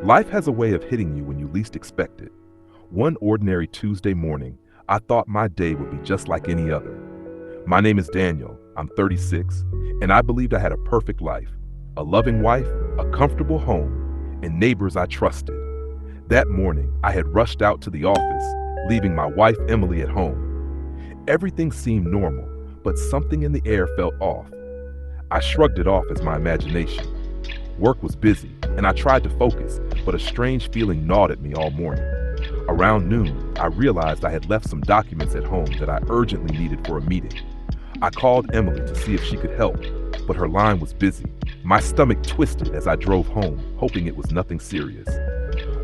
Life has a way of hitting you when you least expect it. One ordinary Tuesday morning, I thought my day would be just like any other. My name is Daniel, I'm 36, and I believed I had a perfect life, a loving wife, a comfortable home, and neighbors I trusted. That morning, I had rushed out to the office, leaving my wife Emily at home. Everything seemed normal, but something in the air felt off. I shrugged it off as my imagination. Work was busy, and I tried to focus, but a strange feeling gnawed at me all morning. Around noon, I realized I had left some documents at home that I urgently needed for a meeting. I called Emily to see if she could help, but her line was busy. My stomach twisted as I drove home, hoping it was nothing serious.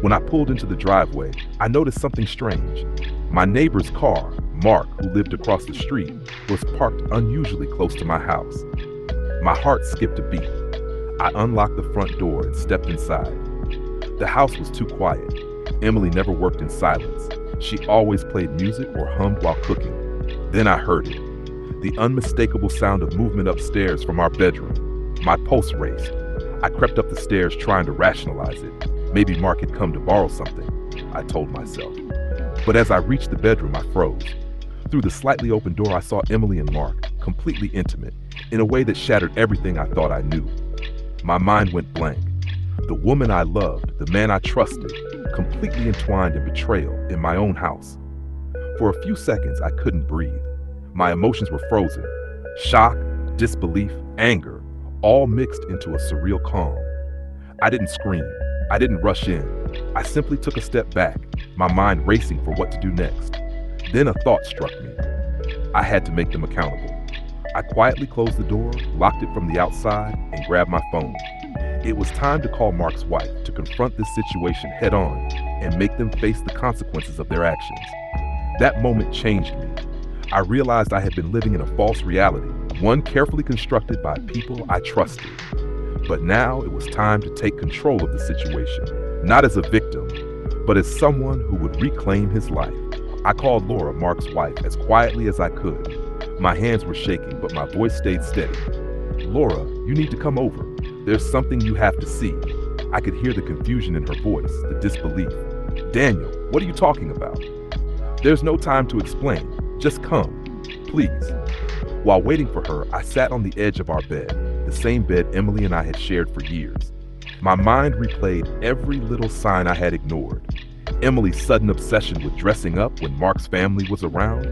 When I pulled into the driveway, I noticed something strange. My neighbor's car, Mark, who lived across the street, was parked unusually close to my house. My heart skipped a beat. I unlocked the front door and stepped inside. The house was too quiet. Emily never worked in silence. She always played music or hummed while cooking. Then I heard it. The unmistakable sound of movement upstairs from our bedroom. My pulse raced. I crept up the stairs trying to rationalize it. Maybe Mark had come to borrow something, I told myself. But as I reached the bedroom, I froze. Through the slightly open door, I saw Emily and Mark, completely intimate, in a way that shattered everything I thought I knew. My mind went blank. The woman I loved, the man I trusted, completely entwined in betrayal in my own house. For a few seconds, I couldn't breathe. My emotions were frozen. Shock, disbelief, anger, all mixed into a surreal calm. I didn't scream. I didn't rush in. I simply took a step back, my mind racing for what to do next. Then a thought struck me. I had to make them accountable. I quietly closed the door, locked it from the outside, and grabbed my phone. It was time to call Mark's wife to confront this situation head on and make them face the consequences of their actions. That moment changed me. I realized I had been living in a false reality, one carefully constructed by people I trusted. But now it was time to take control of the situation, not as a victim, but as someone who would reclaim his life. I called Laura, Mark's wife, as quietly as I could. My hands were shaking, but my voice stayed steady. "Laura, you need to come over. There's something you have to see." I could hear the confusion in her voice, the disbelief. "Daniel, what are you talking about?" "There's no time to explain. Just come, please." While waiting for her, I sat on the edge of our bed, the same bed Emily and I had shared for years. My mind replayed every little sign I had ignored. Emily's sudden obsession with dressing up when Mark's family was around,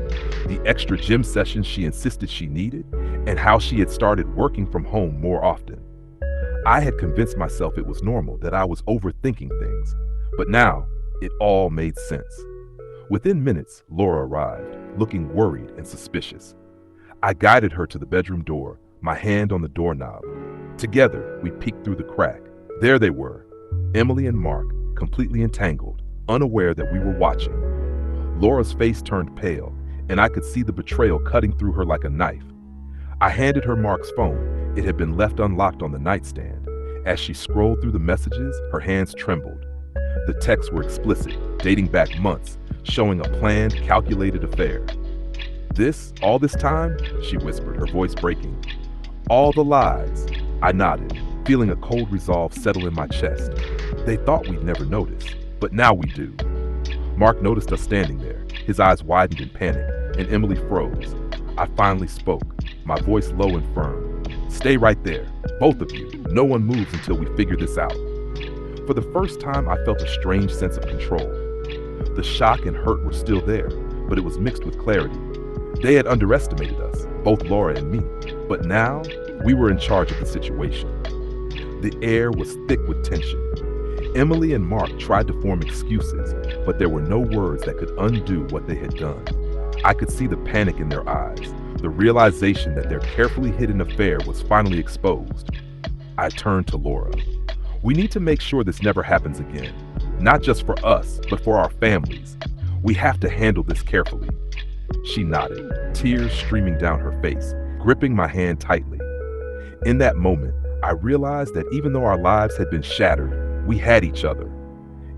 the extra gym sessions she insisted she needed, and how she had started working from home more often. I had convinced myself it was normal, that I was overthinking things, but now it all made sense. Within minutes, Laura arrived, looking worried and suspicious. I guided her to the bedroom door, my hand on the doorknob. Together, we peeked through the crack. There they were, Emily and Mark, completely entangled, unaware that we were watching. Laura's face turned pale, and I could see the betrayal cutting through her like a knife. I handed her Mark's phone. It had been left unlocked on the nightstand. As she scrolled through the messages, her hands trembled. The texts were explicit, dating back months, showing a planned, calculated affair. All this time?" she whispered, her voice breaking. "All the lies." I nodded, feeling a cold resolve settle in my chest. They thought we'd never notice, but now we do. Mark noticed us standing there. His eyes widened in panic, and Emily froze. I finally spoke, my voice low and firm. "Stay right there, both of you. No one moves until we figure this out." For the first time, I felt a strange sense of control. The shock and hurt were still there, but it was mixed with clarity. They had underestimated us, both Laura and me, but now we were in charge of the situation. The air was thick with tension. Emily and Mark tried to form excuses, but there were no words that could undo what they had done. I could see the panic in their eyes, the realization that their carefully hidden affair was finally exposed. I turned to Laura. "We need to make sure this never happens again, not just for us, but for our families. We have to handle this carefully." She nodded, tears streaming down her face, gripping my hand tightly. In that moment, I realized that even though our lives had been shattered, we had each other.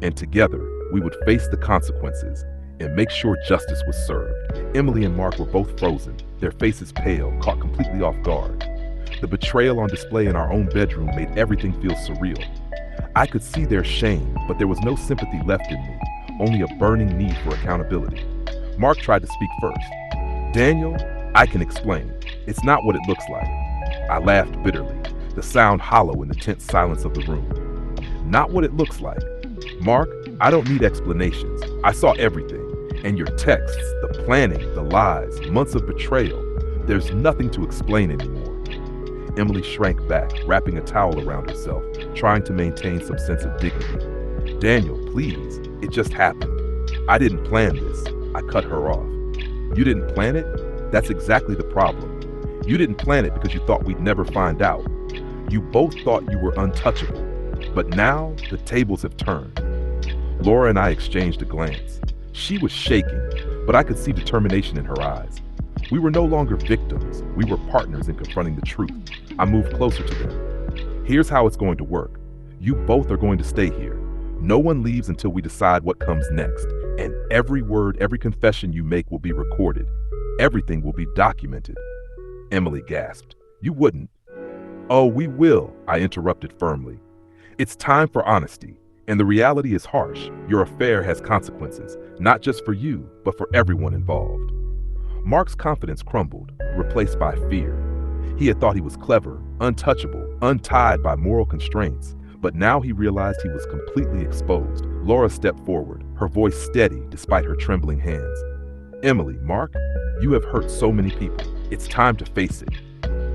And together, we would face the consequences and make sure justice was served. Emily and Mark were both frozen, their faces pale, caught completely off guard. The betrayal on display in our own bedroom made everything feel surreal. I could see their shame, but there was no sympathy left in me, only a burning need for accountability. Mark tried to speak first. Daniel, I can explain. It's not what it looks like. I laughed bitterly, the sound hollow in the tense silence of the room. Not what it looks like. Mark, I don't need explanations. I saw everything. And your texts, the planning, the lies, months of betrayal. There's nothing to explain anymore. Emily shrank back, wrapping a towel around herself, trying to maintain some sense of dignity. Daniel, please, it just happened. I didn't plan this. I cut her off. You didn't plan it? That's exactly the problem. You didn't plan it because you thought we'd never find out. You both thought you were untouchable. But now, the tables have turned. Laura and I exchanged a glance. She was shaking, but I could see determination in her eyes. We were no longer victims. We were partners in confronting the truth. I moved closer to them. Here's how it's going to work. You both are going to stay here. No one leaves until we decide what comes next. And every word, every confession you make will be recorded. Everything will be documented. Emily gasped. You wouldn't. Oh, we will, I interrupted firmly. It's time for honesty. And the reality is harsh. Your affair has consequences, not just for you, but for everyone involved. Mark's confidence crumbled, replaced by fear. He had thought he was clever, untouchable, untied by moral constraints, but now he realized he was completely exposed. Laura stepped forward, her voice steady despite her trembling hands. Emily, Mark, you have hurt so many people. It's time to face it.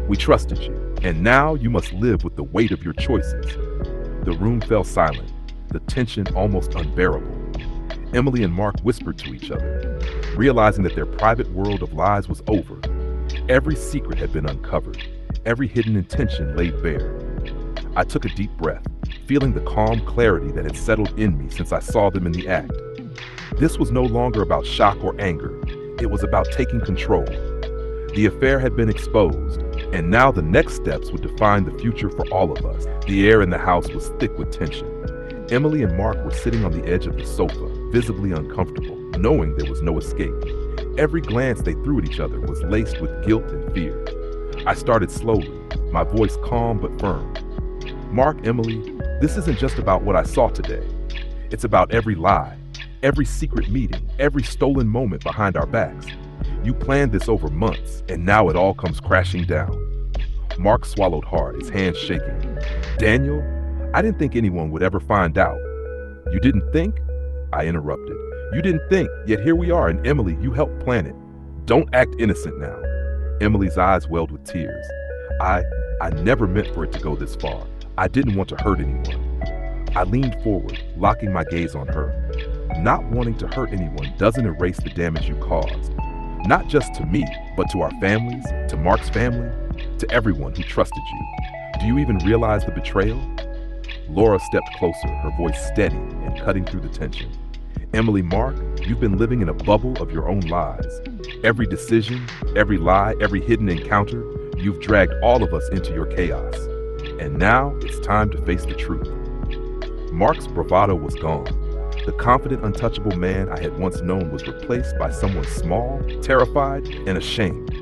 We trusted you, and now you must live with the weight of your choices. The room fell silent, the tension almost unbearable. Emily and Mark whispered to each other, realizing that their private world of lies was over. Every secret had been uncovered, every hidden intention laid bare. I took a deep breath, feeling the calm clarity that had settled in me since I saw them in the act. This was no longer about shock or anger. It was about taking control. The affair had been exposed, and now the next steps would define the future for all of us. The air in the house was thick with tension. Emily and Mark were sitting on the edge of the sofa, visibly uncomfortable, knowing there was no escape. Every glance they threw at each other was laced with guilt and fear. I started slowly, my voice calm but firm. Mark, Emily, this isn't just about what I saw today. It's about every lie, every secret meeting, every stolen moment behind our backs. You planned this over months, and now it all comes crashing down. Mark swallowed hard, his hands shaking. Daniel, I didn't think anyone would ever find out. You didn't think? I interrupted. You didn't think, yet here we are, and Emily, you helped plan it. Don't act innocent now. Emily's eyes welled with tears. I never meant for it to go this far. I didn't want to hurt anyone. I leaned forward, locking my gaze on her. Not wanting to hurt anyone doesn't erase the damage you caused. Not just to me, but to our families, to Mark's family, to everyone who trusted you. Do you even realize the betrayal? Laura stepped closer, her voice steady and cutting through the tension. Emily, Mark, you've been living in a bubble of your own lies. Every decision, every lie, every hidden encounter, you've dragged all of us into your chaos. And now it's time to face the truth. Mark's bravado was gone. The confident, untouchable man I had once known was replaced by someone small, terrified, and ashamed.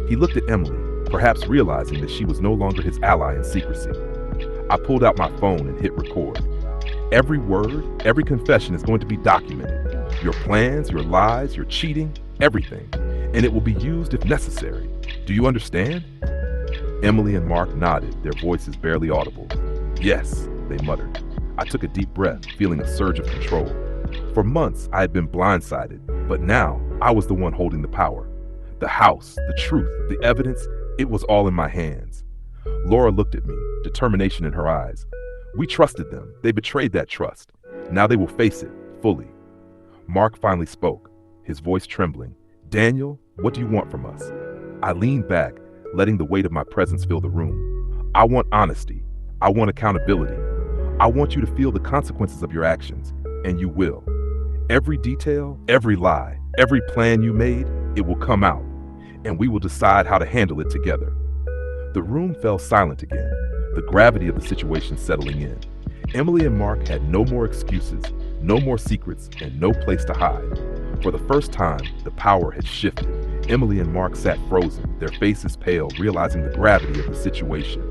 He looked at Emily, perhaps realizing that she was no longer his ally in secrecy. I pulled out my phone and hit record. Every word, every confession is going to be documented. Your plans, your lies, your cheating, everything. And it will be used if necessary. Do you understand? Emily and Mark nodded, their voices barely audible. Yes, they muttered. I took a deep breath, feeling a surge of control. For months, I had been blindsided, but now I was the one holding the power. The house, the truth, the evidence, it was all in my hands. Laura looked at me, determination in her eyes. We trusted them. They betrayed that trust. Now they will face it, fully. Mark finally spoke, his voice trembling. Daniel, what do you want from us? I leaned back, letting the weight of my presence fill the room. I want honesty. I want accountability. I want you to feel the consequences of your actions, and you will. Every detail, every lie, every plan you made, it will come out, and we will decide how to handle it together. The room fell silent again, the gravity of the situation settling in. Emily and Mark had no more excuses, no more secrets, and no place to hide. For the first time, the power had shifted. Emily and Mark sat frozen, their faces pale, realizing the gravity of the situation.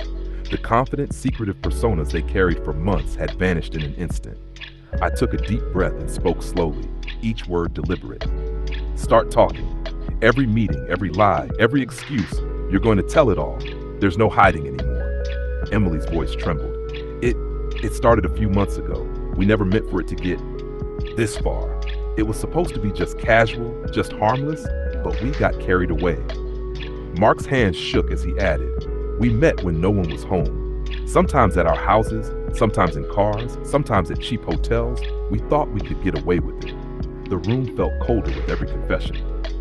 The confident, secretive personas they carried for months had vanished in an instant. I took a deep breath and spoke slowly, each word deliberate. Start talking. Every meeting, every lie, every excuse, you're going to tell it all. There's no hiding anymore. Emily's voice trembled. It started a few months ago. We never meant for it to get this far. It was supposed to be just casual, just harmless, but we got carried away. Mark's hands shook as he added, we met when no one was home. Sometimes at our houses, sometimes in cars, sometimes at cheap hotels. We thought we could get away with it. The room felt colder with every confession.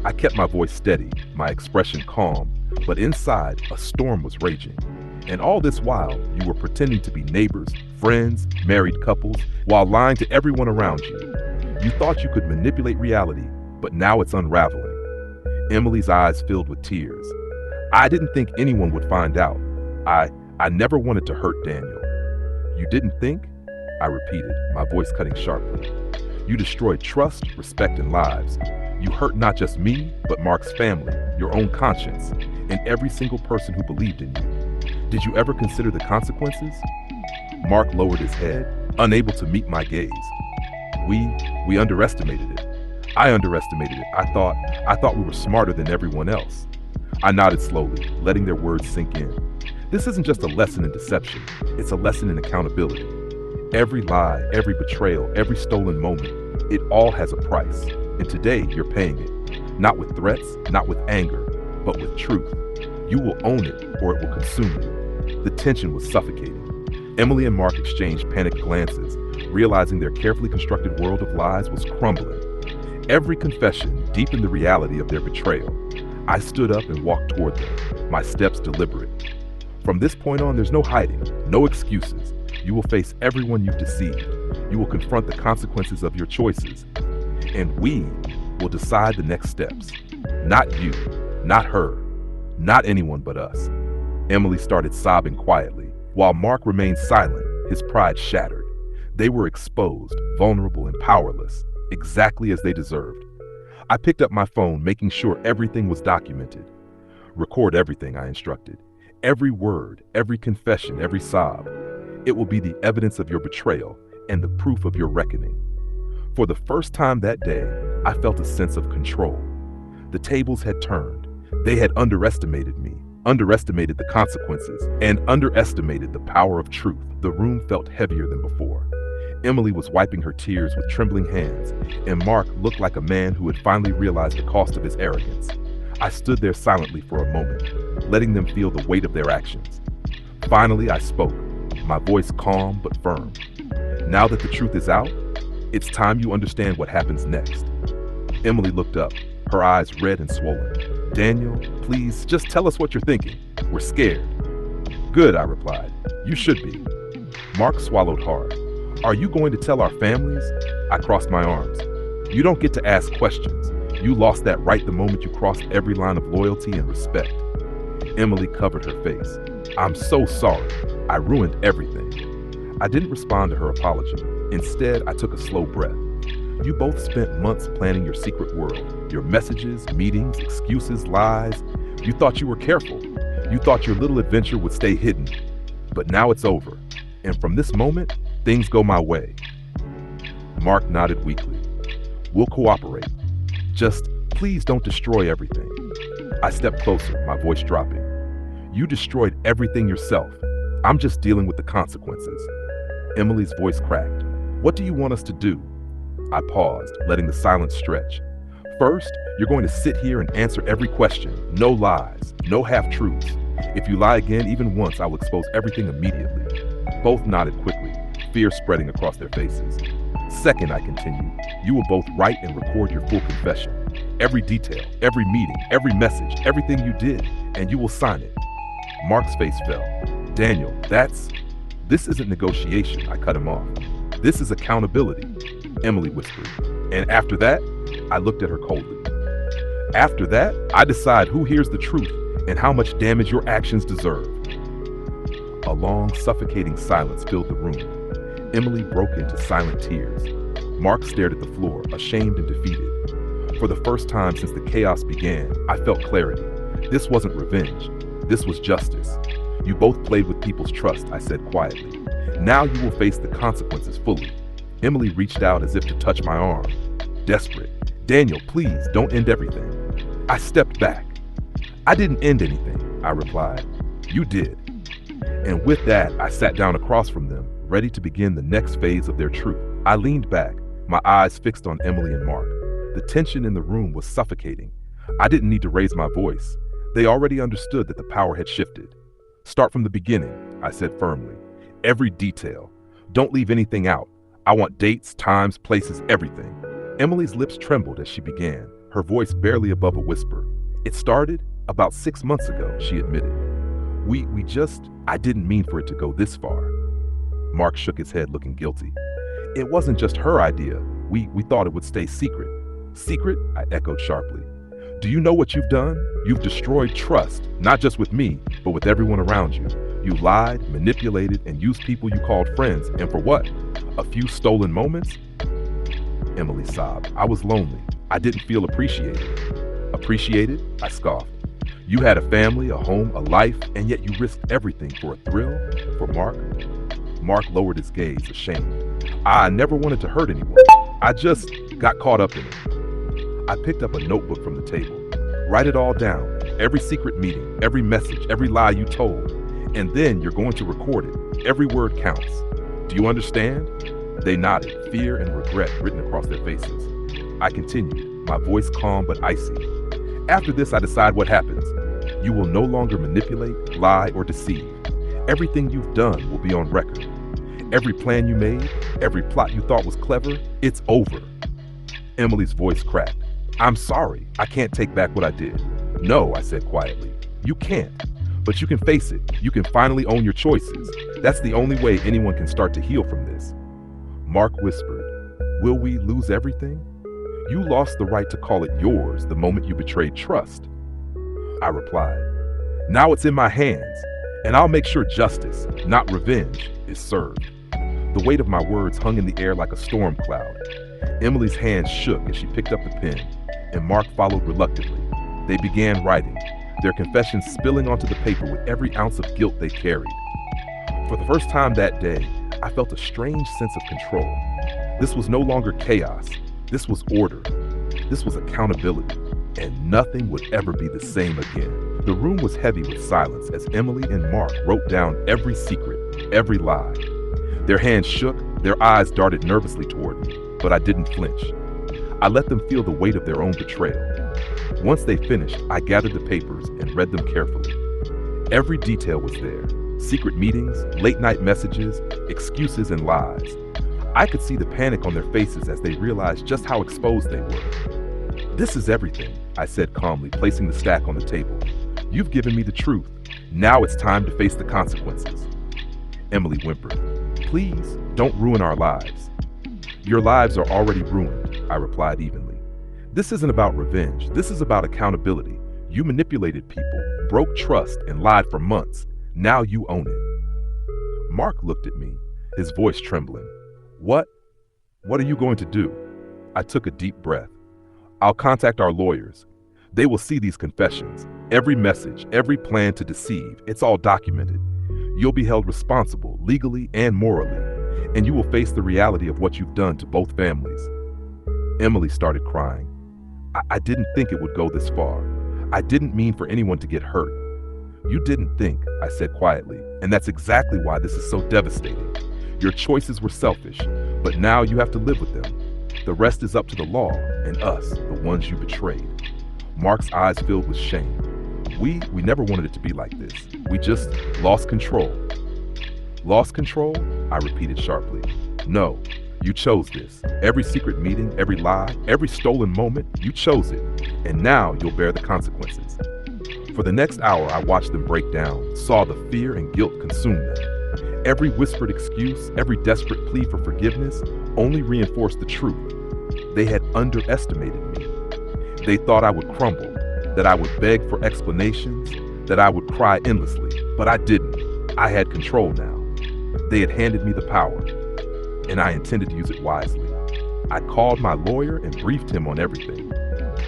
I kept my voice steady, my expression calm, but inside, a storm was raging. And all this while, you were pretending to be neighbors, friends, married couples, while lying to everyone around you. You thought you could manipulate reality, but now it's unraveling. Emily's eyes filled with tears. I didn't think anyone would find out. I never wanted to hurt Daniel. You didn't think? I repeated, my voice cutting sharply. You destroyed trust, respect, and lives. You hurt not just me, but Mark's family, your own conscience, and every single person who believed in you. Did you ever consider the consequences? Mark lowered his head, unable to meet my gaze. We underestimated it. I underestimated it. I thought we were smarter than everyone else. I nodded slowly, letting their words sink in. This isn't just a lesson in deception. It's a lesson in accountability. Every lie, every betrayal, every stolen moment, it all has a price. And today, you're paying it. Not with threats, not with anger, but with truth. You will own it, or it will consume you. The tension was suffocating. Emily and Mark exchanged panicked glances, realizing their carefully constructed world of lies was crumbling. Every confession deepened the reality of their betrayal. I stood up and walked toward them, my steps deliberate. From this point on, there's no hiding, no excuses. You will face everyone you've deceived. You will confront the consequences of your choices. And we will decide the next steps. Not you, not her, not anyone but us. Emily started sobbing quietly, while Mark remained silent, his pride shattered. They were exposed, vulnerable, and powerless, exactly as they deserved. I picked up my phone, making sure everything was documented. Record everything, I instructed. Every word, every confession, every sob. It will be the evidence of your betrayal and the proof of your reckoning. For the first time that day, I felt a sense of control. The tables had turned. They had underestimated me, underestimated the consequences, and underestimated the power of truth. The room felt heavier than before. Emily was wiping her tears with trembling hands, and Mark looked like a man who had finally realized the cost of his arrogance. I stood there silently for a moment, letting them feel the weight of their actions. Finally, I spoke, my voice calm but firm. Now that the truth is out, it's time you understand what happens next. Emily looked up, her eyes red and swollen. Daniel, please, just tell us what you're thinking. We're scared. Good, I replied. You should be. Mark swallowed hard. Are you going to tell our families? I crossed my arms. You don't get to ask questions. You lost that right the moment you crossed every line of loyalty and respect. Emily covered her face. I'm so sorry. I ruined everything. I didn't respond to her apology. Instead, I took a slow breath. You both spent months planning your secret world, your messages, meetings, excuses, lies. You thought you were careful. You thought your little adventure would stay hidden. But now it's over. And from this moment, things go my way. Mark nodded weakly. We'll cooperate. Just please don't destroy everything. I stepped closer, my voice dropping. You destroyed everything yourself. I'm just dealing with the consequences. Emily's voice cracked. What do you want us to do? I paused, letting the silence stretch. First, you're going to sit here and answer every question. No lies, no half-truths. If you lie again, even once, I will expose everything immediately. Both nodded quickly, fear spreading across their faces. Second, I continued, you will both write and record your full confession. Every detail, every meeting, every message, everything you did, and you will sign it. Mark's face fell. Daniel, this isn't negotiation, I cut him off. This is accountability, Emily whispered. And after that, I looked at her coldly. After that, I decide who hears the truth and how much damage your actions deserve. A long, suffocating silence filled the room. Emily broke into silent tears. Mark stared at the floor, ashamed and defeated. For the first time since the chaos began, I felt clarity. This wasn't revenge. This was justice. You both played with people's trust, I said quietly. Now you will face the consequences fully. Emily reached out as if to touch my arm. Desperate. Daniel, please, don't end everything. I stepped back. I didn't end anything, I replied. You did. And with that, I sat down across from them, ready to begin the next phase of their truth. I leaned back, my eyes fixed on Emily and Mark. The tension in the room was suffocating. I didn't need to raise my voice. They already understood that the power had shifted. Start from the beginning, I said firmly. Every detail. Don't leave anything out. I want dates, times, places, everything. Emily's lips trembled as she began, her voice barely above a whisper. It started about 6 months ago, she admitted. I didn't mean for it to go this far. Mark shook his head, looking guilty. It wasn't just her idea. We thought it would stay secret. Secret? I echoed sharply. Do you know what you've done? You've destroyed trust, not just with me, but with everyone around you. You lied, manipulated, and used people you called friends, and for what? A few stolen moments? Emily sobbed. I was lonely. I didn't feel appreciated. Appreciated? I scoffed. You had a family, a home, a life, and yet you risked everything for a thrill? For Mark? Mark lowered his gaze, ashamed. I never wanted to hurt anyone. I just got caught up in it. I picked up a notebook from the table. Write it all down. Every secret meeting, every message, every lie you told. And then you're going to record it. Every word counts. Do you understand? They nodded, fear and regret written across their faces. I continued, my voice calm but icy. After this, I decide what happens. You will no longer manipulate, lie, or deceive. Everything you've done will be on record. Every plan you made, every plot you thought was clever, it's over. Emily's voice cracked. I'm sorry, I can't take back what I did. No, I said quietly. You can't. But you can face it. You can finally own your choices. That's the only way anyone can start to heal from this. Mark whispered, will we lose everything? You lost the right to call it yours the moment you betrayed trust. I replied, now it's in my hands, and I'll make sure justice, not revenge, is served. The weight of my words hung in the air like a storm cloud. Emily's hands shook as she picked up the pen, and Mark followed reluctantly. They began writing, their confessions spilling onto the paper with every ounce of guilt they carried. For the first time that day, I felt a strange sense of control. This was no longer chaos. This was order. This was accountability. And nothing would ever be the same again. The room was heavy with silence as Emily and Mark wrote down every secret, every lie. Their hands shook, their eyes darted nervously toward me, but I didn't flinch. I let them feel the weight of their own betrayal. Once they finished, I gathered the papers and read them carefully. Every detail was there. Secret meetings, late-night messages, excuses and lies. I could see the panic on their faces as they realized just how exposed they were. This is everything, I said calmly, placing the stack on the table. You've given me the truth. Now it's time to face the consequences. Emily whimpered. Please, don't ruin our lives. Your lives are already ruined, I replied evenly. This isn't about revenge. This is about accountability. You manipulated people, broke trust, and lied for months. Now you own it. Mark looked at me, his voice trembling. What are you going to do? I took a deep breath. I'll contact our lawyers. They will see these confessions, every message, every plan to deceive. It's all documented. You'll be held responsible, legally and morally, and you will face the reality of what you've done to both families. Emily started crying. I didn't think it would go this far. I didn't mean for anyone to get hurt. You didn't think, I said quietly, and that's exactly why this is so devastating. Your choices were selfish, but now you have to live with them. The rest is up to the law and us, the ones you betrayed. Mark's eyes filled with shame. We never wanted it to be like this. We just lost control. Lost control? I repeated sharply. No, you chose this. Every secret meeting, every lie, every stolen moment, you chose it. And now you'll bear the consequences. For the next hour, I watched them break down, saw the fear and guilt consume them. Every whispered excuse, every desperate plea for forgiveness only reinforced the truth. They had underestimated me. They thought I would crumble, that I would beg for explanations, that I would cry endlessly, but I didn't. I had control now. They had handed me the power, and I intended to use it wisely. I called my lawyer and briefed him on everything.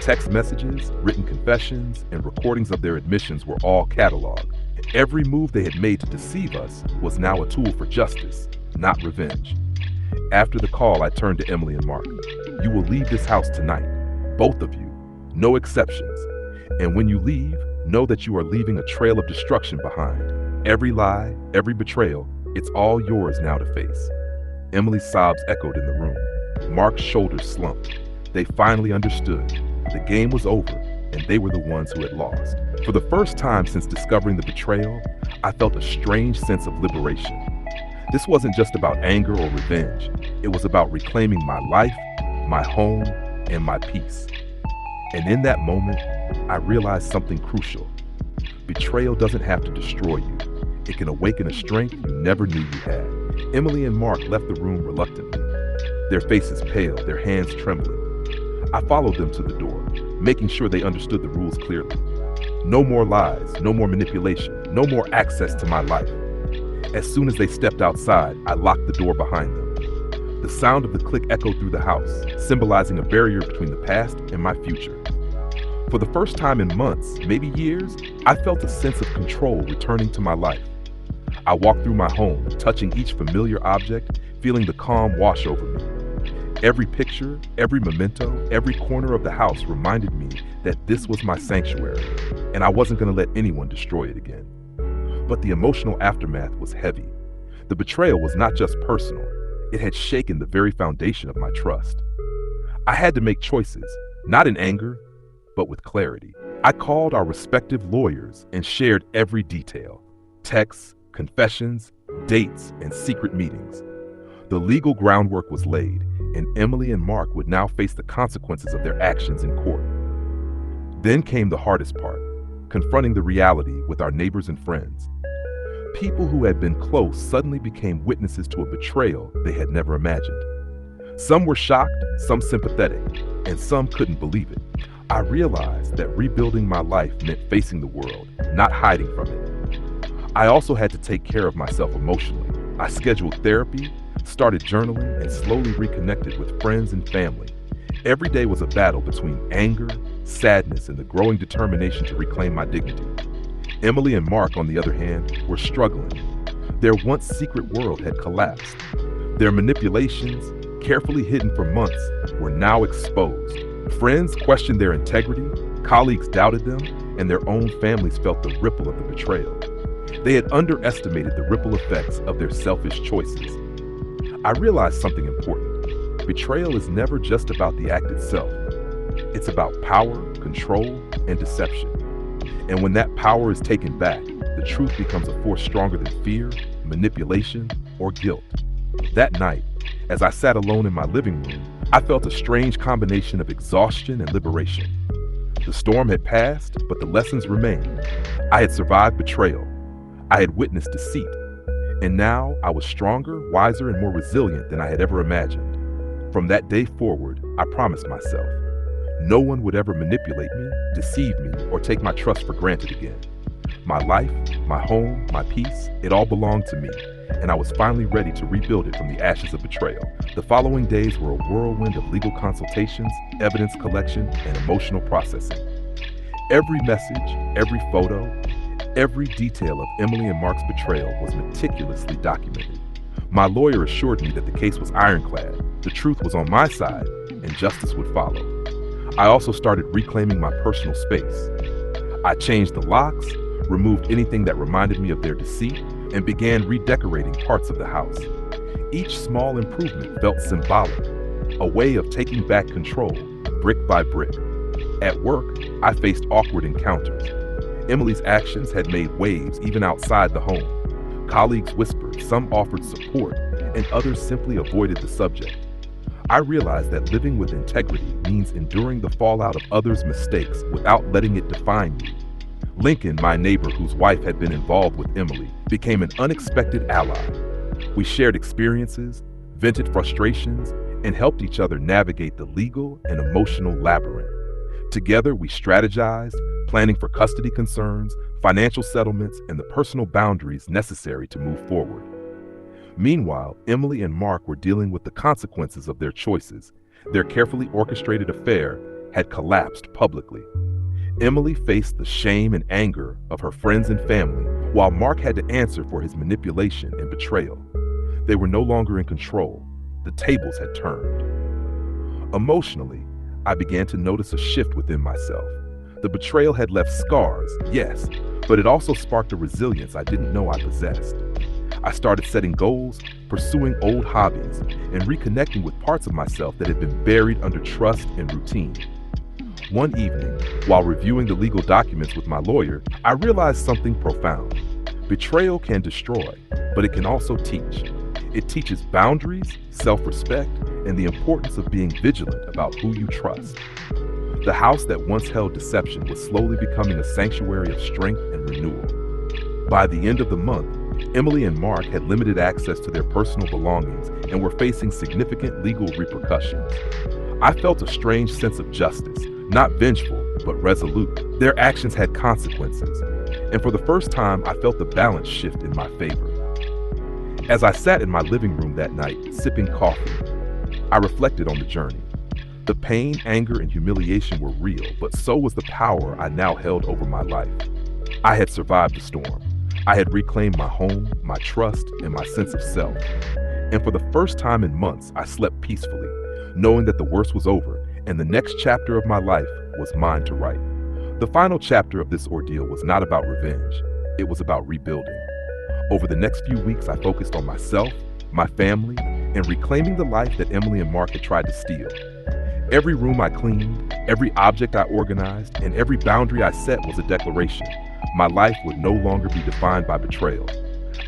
Text messages, written confessions, and recordings of their admissions were all cataloged, Every move they had made to deceive us was now a tool for justice, not revenge. After the call, I turned to Emily and Mark. You will leave this house tonight, both of you, no exceptions. And when you leave, know that you are leaving a trail of destruction behind. Every lie, every betrayal, it's all yours now to face. Emily's sobs echoed in the room. Mark's shoulders slumped. They finally understood. The game was over, and they were the ones who had lost. For the first time since discovering the betrayal, I felt a strange sense of liberation. This wasn't just about anger or revenge. It was about reclaiming my life, my home, and my peace. And in that moment, I realized something crucial. Betrayal doesn't have to destroy you. It can awaken a strength you never knew you had. Emily and Mark left the room reluctantly, their faces pale, their hands trembling. I followed them to the door, making sure they understood the rules clearly. No more lies, no more manipulation, no more access to my life. As soon as they stepped outside, I locked the door behind them. The sound of the click echoed through the house, symbolizing a barrier between the past and my future. For the first time in months, maybe years, I felt a sense of control returning to my life. I walked through my home, touching each familiar object, feeling the calm wash over me. Every picture, every memento, every corner of the house reminded me that this was my sanctuary, and I wasn't going to let anyone destroy it again. But the emotional aftermath was heavy. The betrayal was not just personal, it had shaken the very foundation of my trust. I had to make choices, not in anger, but with clarity. I called our respective lawyers and shared every detail: texts, confessions, dates, and secret meetings. The legal groundwork was laid, and Emily and Mark would now face the consequences of their actions in court. Then came the hardest part, confronting the reality with our neighbors and friends. People who had been close suddenly became witnesses to a betrayal they had never imagined. Some were shocked, some sympathetic, and some couldn't believe it. I realized that rebuilding my life meant facing the world, not hiding from it. I also had to take care of myself emotionally. I scheduled therapy, started journaling, and slowly reconnected with friends and family. Every day was a battle between anger, sadness, and the growing determination to reclaim my dignity. Emily and Mark, on the other hand, were struggling. Their once secret world had collapsed. Their manipulations, carefully hidden for months, were now exposed. Friends questioned their integrity, colleagues doubted them, and their own families felt the ripple of the betrayal. They had underestimated the ripple effects of their selfish choices. I realized something important. Betrayal is never just about the act itself. It's about power, control, and deception. And when that power is taken back, the truth becomes a force stronger than fear, manipulation, or guilt. That night, as I sat alone in my living room, I felt a strange combination of exhaustion and liberation. The storm had passed, but the lessons remained. I had survived betrayal. I had witnessed deceit. And now I was stronger, wiser, and more resilient than I had ever imagined. From that day forward, I promised myself, no one would ever manipulate me, deceive me, or take my trust for granted again. My life, my home, my peace, it all belonged to me, and I was finally ready to rebuild it from the ashes of betrayal. The following days were a whirlwind of legal consultations, evidence collection, and emotional processing. Every message, every photo, every detail of Emily and Mark's betrayal was meticulously documented. My lawyer assured me that the case was ironclad, the truth was on my side, and justice would follow. I also started reclaiming my personal space. I changed the locks, removed anything that reminded me of their deceit, and began redecorating parts of the house. Each small improvement felt symbolic, a way of taking back control, brick by brick. At work, I faced awkward encounters. Emily's actions had made waves even outside the home. Colleagues whispered, some offered support, and others simply avoided the subject. I realized that living with integrity means enduring the fallout of others' mistakes without letting it define you. Lincoln, my neighbor whose wife had been involved with Emily, became an unexpected ally. We shared experiences, vented frustrations, and helped each other navigate the legal and emotional labyrinth. Together, we strategized, planning for custody concerns, financial settlements, and the personal boundaries necessary to move forward. Meanwhile, Emily and Mark were dealing with the consequences of their choices. Their carefully orchestrated affair had collapsed publicly. Emily faced the shame and anger of her friends and family, while Mark had to answer for his manipulation and betrayal. They were no longer in control. The tables had turned. Emotionally, I began to notice a shift within myself. The betrayal had left scars, yes, but it also sparked a resilience I didn't know I possessed. I started setting goals, pursuing old hobbies, and reconnecting with parts of myself that had been buried under trust and routine. One evening, while reviewing the legal documents with my lawyer, I realized something profound. Betrayal can destroy, but it can also teach. It teaches boundaries, self-respect, and the importance of being vigilant about who you trust. The house that once held deception was slowly becoming a sanctuary of strength and renewal. By the end of the month, Emily and Mark had limited access to their personal belongings and were facing significant legal repercussions. I felt a strange sense of justice, not vengeful, but resolute. Their actions had consequences, and for the first time, I felt the balance shift in my favor. As I sat in my living room that night, sipping coffee, I reflected on the journey. The pain, anger, and humiliation were real, but so was the power I now held over my life. I had survived the storm. I had reclaimed my home, my trust, and my sense of self. And for the first time in months, I slept peacefully, knowing that the worst was over and the next chapter of my life was mine to write. The final chapter of this ordeal was not about revenge. It was about rebuilding. Over the next few weeks, I focused on myself, my family, and reclaiming the life that Emily and Mark had tried to steal. Every room I cleaned, every object I organized, and every boundary I set was a declaration. My life would no longer be defined by betrayal.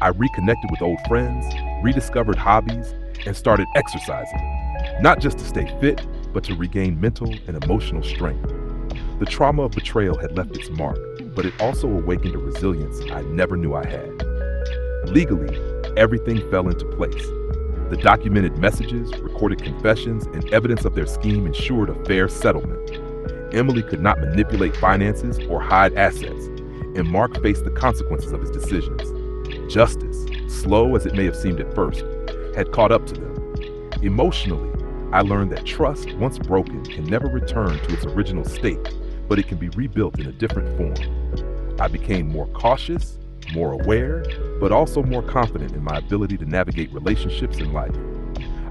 I reconnected with old friends, rediscovered hobbies, and started exercising, not just to stay fit, but to regain mental and emotional strength. The trauma of betrayal had left its mark, but it also awakened a resilience I never knew I had. Legally, everything fell into place. The documented messages, recorded confessions, and evidence of their scheme ensured a fair settlement. Emily could not manipulate finances or hide assets, and Mark faced the consequences of his decisions. Justice, slow as it may have seemed at first, had caught up to them. Emotionally, I learned that trust, once broken, can never return to its original state, but it can be rebuilt in a different form. I became more cautious, more aware, but also more confident in my ability to navigate relationships in life.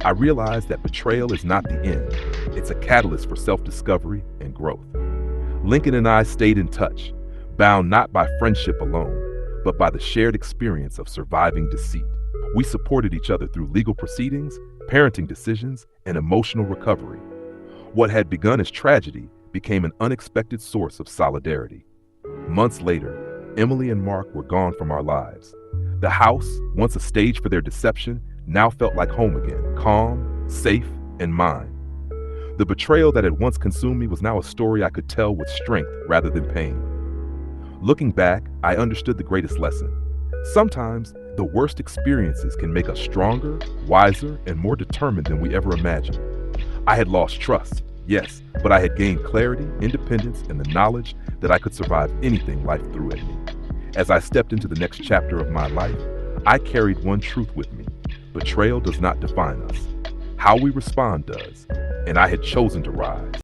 I realized that betrayal is not the end. It's a catalyst for self-discovery and growth. Lincoln and I stayed in touch, bound not by friendship alone, but by the shared experience of surviving deceit. We supported each other through legal proceedings, parenting decisions, and emotional recovery. What had begun as tragedy became an unexpected source of solidarity. Months later, Emily and Mark were gone from our lives. The house, once a stage for their deception, now felt like home again, calm, safe, and mine. The betrayal that had once consumed me was now a story I could tell with strength rather than pain. Looking back, I understood the greatest lesson. Sometimes, the worst experiences can make us stronger, wiser, and more determined than we ever imagined. I had lost trust, yes, but I had gained clarity, independence, and the knowledge that I could survive anything life threw at me. As I stepped into the next chapter of my life, I carried one truth with me. Betrayal does not define us. How we respond does, and I had chosen to rise.